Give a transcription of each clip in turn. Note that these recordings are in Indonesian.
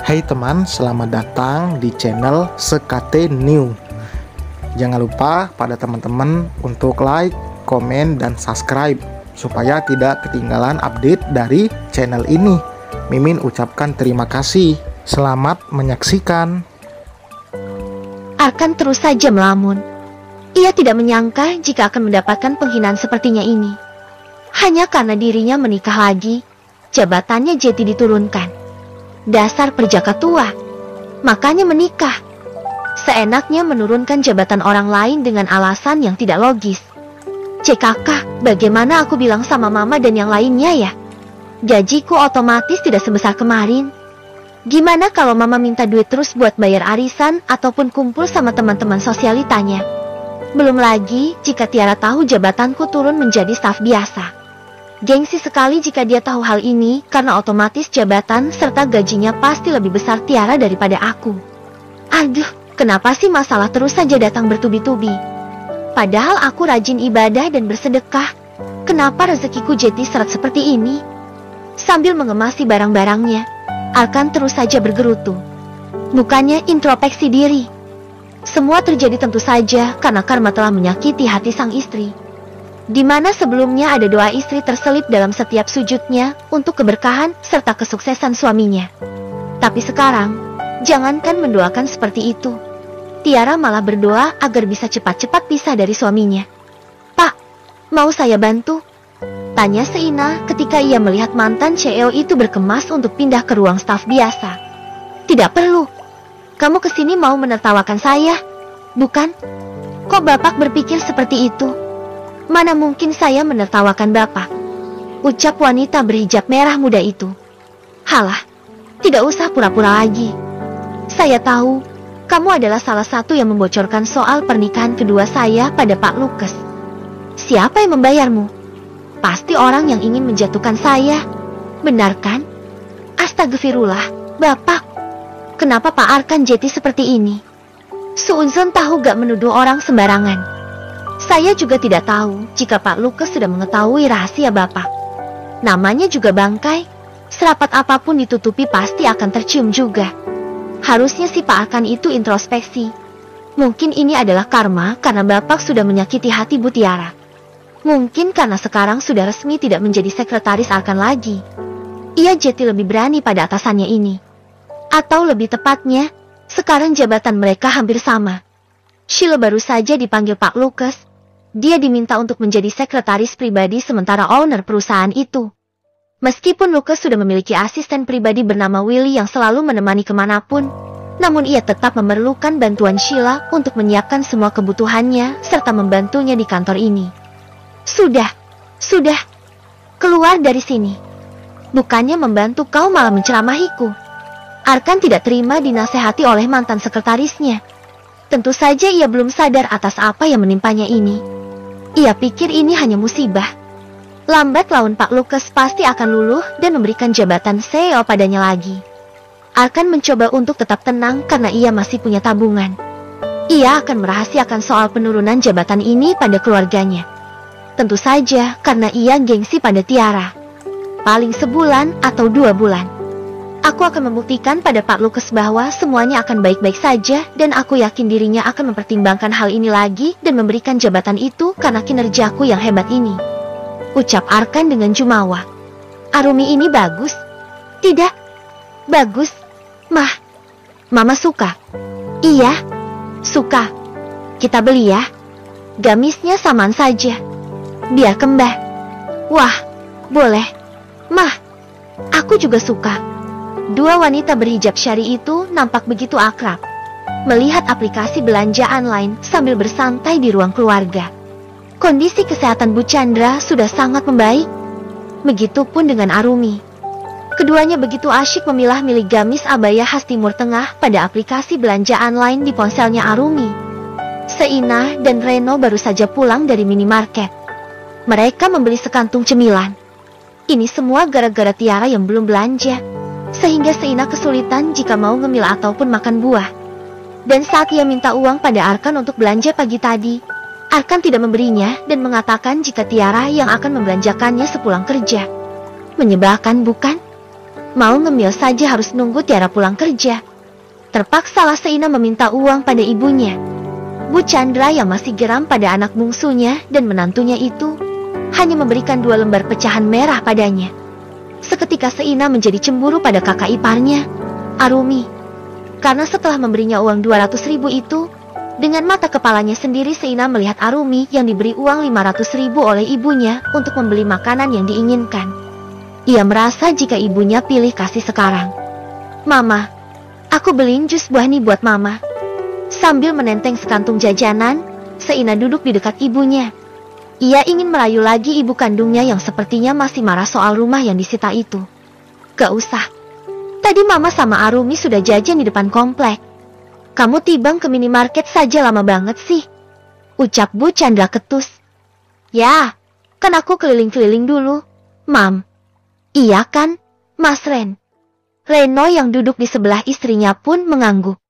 Hai teman, selamat datang di channel Sekate New. Jangan lupa pada teman-teman untuk like, komen, dan subscribe supaya tidak ketinggalan update dari channel ini. Mimin ucapkan terima kasih. Selamat menyaksikan. Arkan terus saja melamun. Ia tidak menyangka jika akan mendapatkan penghinaan sepertinya ini. Hanya karena dirinya menikah lagi, jabatannya jadi diturunkan. Dasar perjaka tua, makanya menikah. Seenaknya menurunkan jabatan orang lain dengan alasan yang tidak logis. CKK, bagaimana aku bilang sama mama dan yang lainnya ya? Gajiku otomatis tidak sebesar kemarin. Gimana kalau mama minta duit terus buat bayar arisan ataupun kumpul sama teman-teman sosialitanya? Belum lagi jika Tiara tahu jabatanku turun menjadi staf biasa. Gengsi sekali jika dia tahu hal ini karena otomatis jabatan serta gajinya pasti lebih besar Tiara daripada aku. Aduh, kenapa sih masalah terus saja datang bertubi-tubi? Padahal aku rajin ibadah dan bersedekah. Kenapa rezekiku jadi seret seperti ini? Sambil mengemasi barang-barangnya, Arkan terus saja bergerutu. Bukannya introspeksi diri. Semua terjadi tentu saja karena karma telah menyakiti hati sang istri. Di mana sebelumnya ada doa istri terselip dalam setiap sujudnya untuk keberkahan serta kesuksesan suaminya. Tapi sekarang, jangankan mendoakan seperti itu. Tiara malah berdoa agar bisa cepat-cepat pisah dari suaminya. "Pak, mau saya bantu?" tanya Seina ketika ia melihat mantan CEO itu berkemas untuk pindah ke ruang staf biasa. "Tidak perlu. Kamu kesini mau menertawakan saya, bukan? Kok Bapak berpikir seperti itu? Mana mungkin saya menertawakan Bapak," ucap wanita berhijab merah muda itu. "Halah, tidak usah pura-pura lagi. Saya tahu, kamu adalah salah satu yang membocorkan soal pernikahan kedua saya pada Pak Lukas. Siapa yang membayarmu? Pasti orang yang ingin menjatuhkan saya. Benar kan? Astagfirullah, Bapak. Kenapa Pak Arkan jadi seperti ini? Suuzon tahu gak menuduh orang sembarangan. Saya juga tidak tahu jika Pak Lukas sudah mengetahui rahasia Bapak. Namanya juga bangkai, serapat apapun ditutupi pasti akan tercium juga. Harusnya si Pak Arkan itu introspeksi. Mungkin ini adalah karma karena Bapak sudah menyakiti hati Bu Tiara. Mungkin karena sekarang sudah resmi tidak menjadi sekretaris Arkan lagi. Ia jadi lebih berani pada atasannya ini. Atau lebih tepatnya, sekarang jabatan mereka hampir sama. Sheila baru saja dipanggil Pak Lukas. Dia diminta untuk menjadi sekretaris pribadi sementara owner perusahaan itu. Meskipun Lukas sudah memiliki asisten pribadi bernama Willy yang selalu menemani kemanapun, namun ia tetap memerlukan bantuan Sheila untuk menyiapkan semua kebutuhannya serta membantunya di kantor ini. Sudah, keluar dari sini. Bukannya membantu kau malah menceramahiku. Arkan tidak terima dinasehati oleh mantan sekretarisnya. Tentu saja ia belum sadar atas apa yang menimpanya ini. Ia pikir ini hanya musibah. Lambat laun Pak Lukas pasti akan luluh dan memberikan jabatan CEO padanya lagi. Arkan mencoba untuk tetap tenang karena ia masih punya tabungan. Ia akan merahasiakan soal penurunan jabatan ini pada keluarganya. Tentu saja karena ia gengsi pada Tiara. Paling sebulan atau 2 bulan. Aku akan membuktikan pada Pak Lukas bahwa semuanya akan baik-baik saja dan aku yakin dirinya akan mempertimbangkan hal ini lagi dan memberikan jabatan itu karena kinerjaku yang hebat ini, ucap Arkan dengan jumawa. Arumi ini bagus? Tidak. Bagus. Mama suka. Iya, suka. Kita beli ya. Gamisnya samaan saja. Biar kembah. Wah, boleh. Aku juga suka. Dua wanita berhijab syari itu nampak begitu akrab. Melihat aplikasi belanja online sambil bersantai di ruang keluarga. Kondisi kesehatan Bu Chandra sudah sangat membaik. Begitupun dengan Arumi. Keduanya begitu asyik memilah-milih gamis abaya khas Timur Tengah pada aplikasi belanja online di ponselnya Arumi. Seina dan Reno baru saja pulang dari minimarket. Mereka membeli sekantung cemilan. Ini semua gara-gara Tiara yang belum belanja. Sehingga Seina kesulitan jika mau ngemil ataupun makan buah. Dan saat ia minta uang pada Arkan untuk belanja pagi tadi, Arkan tidak memberinya dan mengatakan jika Tiara yang akan membelanjakannya sepulang kerja. Menyebalkan bukan? Mau ngemil saja harus nunggu Tiara pulang kerja. Terpaksalah Seina meminta uang pada ibunya. Bu Chandra yang masih geram pada anak bungsunya dan menantunya itu hanya memberikan 2 lembar pecahan merah padanya. Seketika Seina menjadi cemburu pada kakak iparnya, Arumi. Karena setelah memberinya uang 200.000 itu, dengan mata kepalanya sendiri Seina melihat Arumi yang diberi uang 500.000 oleh ibunya untuk membeli makanan yang diinginkan. Ia merasa jika ibunya pilih kasih sekarang. Mama, aku beliin jus buah nih buat mama. Sambil menenteng sekantung jajanan, Seina duduk di dekat ibunya. Ia ingin merayu lagi ibu kandungnya yang sepertinya masih marah soal rumah yang disita itu. Gak usah. Tadi mama sama Arumi sudah jajan di depan komplek. Kamu tibang ke minimarket saja lama banget sih, ucap Bu Chandra ketus. Ya, kan aku keliling-keliling dulu, Mam. Iya kan, Mas Ren? Reno yang duduk di sebelah istrinya pun mengangguk.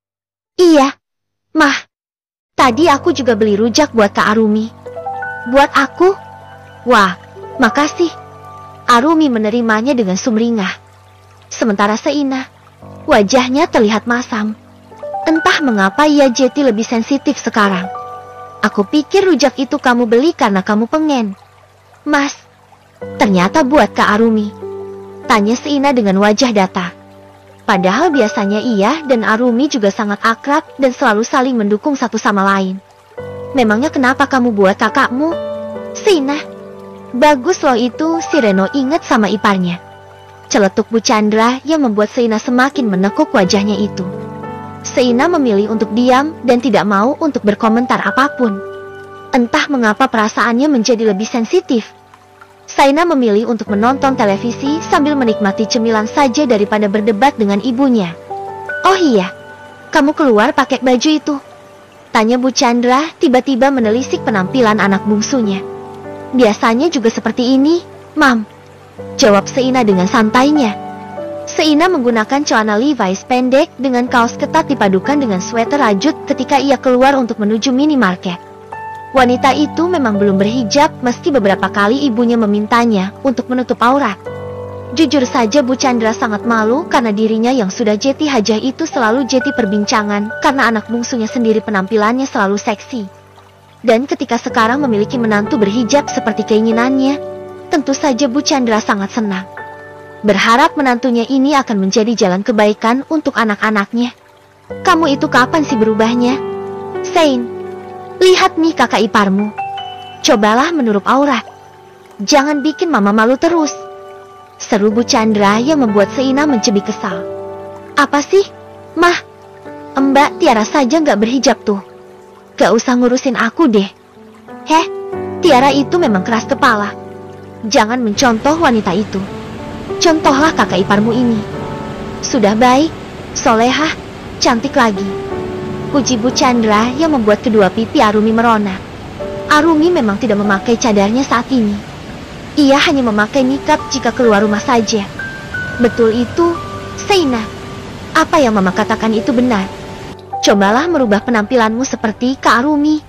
Iya, Mah. Tadi aku juga beli rujak buat Kak Arumi. Buat aku? Wah, makasih. Arumi menerimanya dengan sumringah. Sementara Seina, wajahnya terlihat masam. Entah mengapa ia jadi lebih sensitif sekarang. Aku pikir rujak itu kamu beli karena kamu pengen. Mas, ternyata buat Kak Arumi. Tanya Seina dengan wajah datar. Padahal biasanya ia dan Arumi juga sangat akrab dan selalu saling mendukung satu sama lain. Memangnya kenapa kamu buat kakakmu? Seina, bagus loh itu, si Reno ingat sama iparnya. Celetuk Bu Chandra yang membuat Seina semakin menekuk wajahnya itu. Seina memilih untuk diam dan tidak mau untuk berkomentar apapun. Entah mengapa perasaannya menjadi lebih sensitif. Seina memilih untuk menonton televisi sambil menikmati cemilan saja daripada berdebat dengan ibunya. Oh iya, kamu keluar pakai baju itu? Tanya Bu Chandra tiba-tiba menelisik penampilan anak bungsunya. Biasanya juga seperti ini, Mam. Jawab Seina dengan santainya. Seina menggunakan celana Levi's pendek dengan kaos ketat dipadukan dengan sweater rajut ketika ia keluar untuk menuju minimarket. Wanita itu memang belum berhijab meski beberapa kali ibunya memintanya untuk menutup aurat. Jujur saja Bu Chandra sangat malu karena dirinya yang sudah jeti hajah itu selalu jadi perbincangan karena anak bungsunya sendiri penampilannya selalu seksi. Dan ketika sekarang memiliki menantu berhijab seperti keinginannya, tentu saja Bu Chandra sangat senang. Berharap menantunya ini akan menjadi jalan kebaikan untuk anak-anaknya. Kamu itu kapan sih berubahnya? Sein, lihat nih kakak iparmu. Cobalah menutup aurat. Jangan bikin mama malu terus. Seru Bu Chandra yang membuat Seina mencibik kesal. Apa sih? Mah, Mbak Tiara saja nggak berhijab tuh. Gak usah ngurusin aku deh. Heh, Tiara itu memang keras kepala. Jangan mencontoh wanita itu. Contohlah kakak iparmu ini. Sudah baik, solehah, cantik lagi. Puji Bu Chandra yang membuat kedua pipi Arumi merona. Arumi memang tidak memakai cadarnya saat ini. Ia hanya memakai nikab jika keluar rumah saja. Betul itu, Seina. Apa yang mama katakan itu benar. Cobalah merubah penampilanmu seperti Kak Arumi.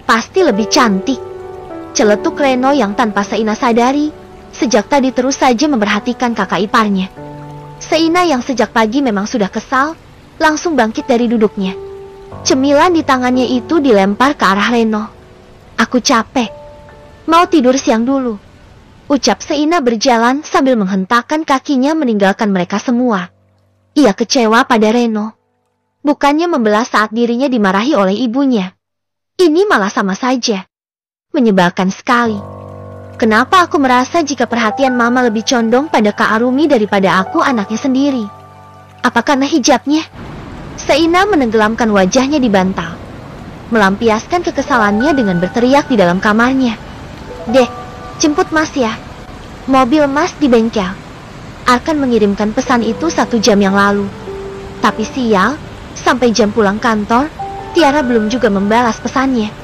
Pasti lebih cantik. Celetuk Reno yang tanpa Seina sadari. Sejak tadi terus saja memperhatikan kakak iparnya. Seina yang sejak pagi memang sudah kesal, langsung bangkit dari duduknya. Cemilan di tangannya itu dilempar ke arah Reno. Aku capek. Mau tidur siang dulu. Ucap Seina berjalan sambil menghentakkan kakinya meninggalkan mereka semua. Ia kecewa pada Reno. Bukannya membelas saat dirinya dimarahi oleh ibunya. Ini malah sama saja. Menyebalkan sekali. Kenapa aku merasa jika perhatian mama lebih condong pada Kak Arumi daripada aku anaknya sendiri? Apa karena hijabnya? Seina menenggelamkan wajahnya di bantal. Melampiaskan kekesalannya dengan berteriak di dalam kamarnya. Dek, jemput Mas ya. Mobil Mas di bengkel. Arkan mengirimkan pesan itu 1 jam yang lalu. Tapi sial, sampai jam pulang kantor, Tiara belum juga membalas pesannya.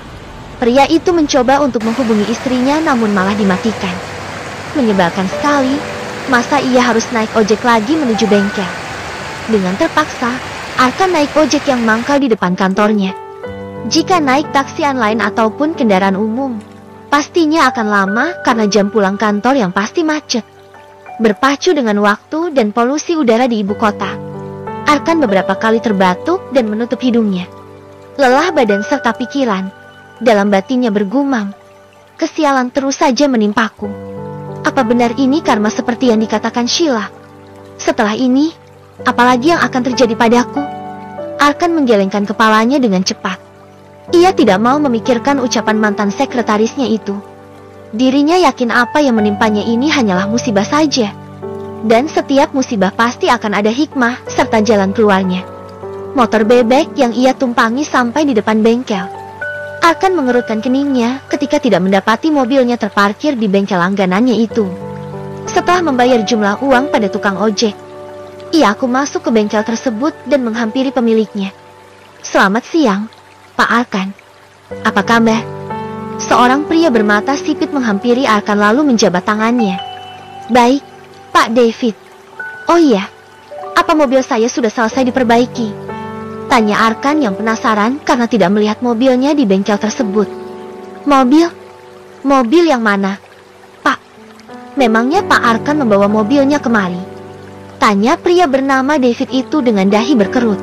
Pria itu mencoba untuk menghubungi istrinya namun malah dimatikan. Menyebalkan sekali, masa ia harus naik ojek lagi menuju bengkel. Dengan terpaksa, Arkan naik ojek yang mangkal di depan kantornya. Jika naik taksi online ataupun kendaraan umum, pastinya akan lama karena jam pulang kantor yang pasti macet. Berpacu dengan waktu dan polusi udara di ibu kota, Arkan beberapa kali terbatuk dan menutup hidungnya. Lelah badan serta pikiran, dalam batinnya bergumam, kesialan terus saja menimpaku. Apa benar ini karma seperti yang dikatakan Sheila? Setelah ini, apalagi yang akan terjadi padaku? Arkan menggelengkan kepalanya dengan cepat. Ia tidak mau memikirkan ucapan mantan sekretarisnya itu. Dirinya yakin apa yang menimpanya ini hanyalah musibah saja. Dan setiap musibah pasti akan ada hikmah serta jalan keluarnya. Motor bebek yang ia tumpangi sampai di depan bengkel. Arkan mengerutkan keningnya ketika tidak mendapati mobilnya terparkir di bengkel langganannya itu. Setelah membayar jumlah uang pada tukang ojek, ia masuk ke bengkel tersebut dan menghampiri pemiliknya. "Selamat siang, Pak Arkan. Apa kabar?" Seorang pria bermata sipit menghampiri Arkan lalu menjabat tangannya. "Baik, Pak David." "Oh iya, apa mobil saya sudah selesai diperbaiki?" tanya Arkan yang penasaran karena tidak melihat mobilnya di bengkel tersebut. "Mobil? Mobil yang mana, Pak? Memangnya Pak Arkan membawa mobilnya kemari?" tanya pria bernama David itu dengan dahi berkerut.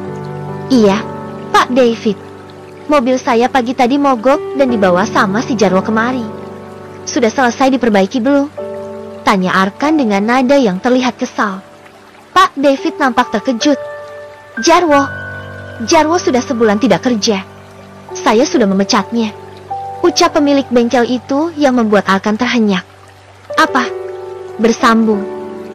"Iya, Pak David. Mobil saya pagi tadi mogok dan dibawa sama si Jarwo kemari. Sudah selesai diperbaiki belum?" tanya Arkan dengan nada yang terlihat kesal. Pak David nampak terkejut. Jarwo sudah sebulan tidak kerja. Saya sudah memecatnya," ucap pemilik bengkel itu yang membuat Arkan terhenyak. "Apa? Bersambung?"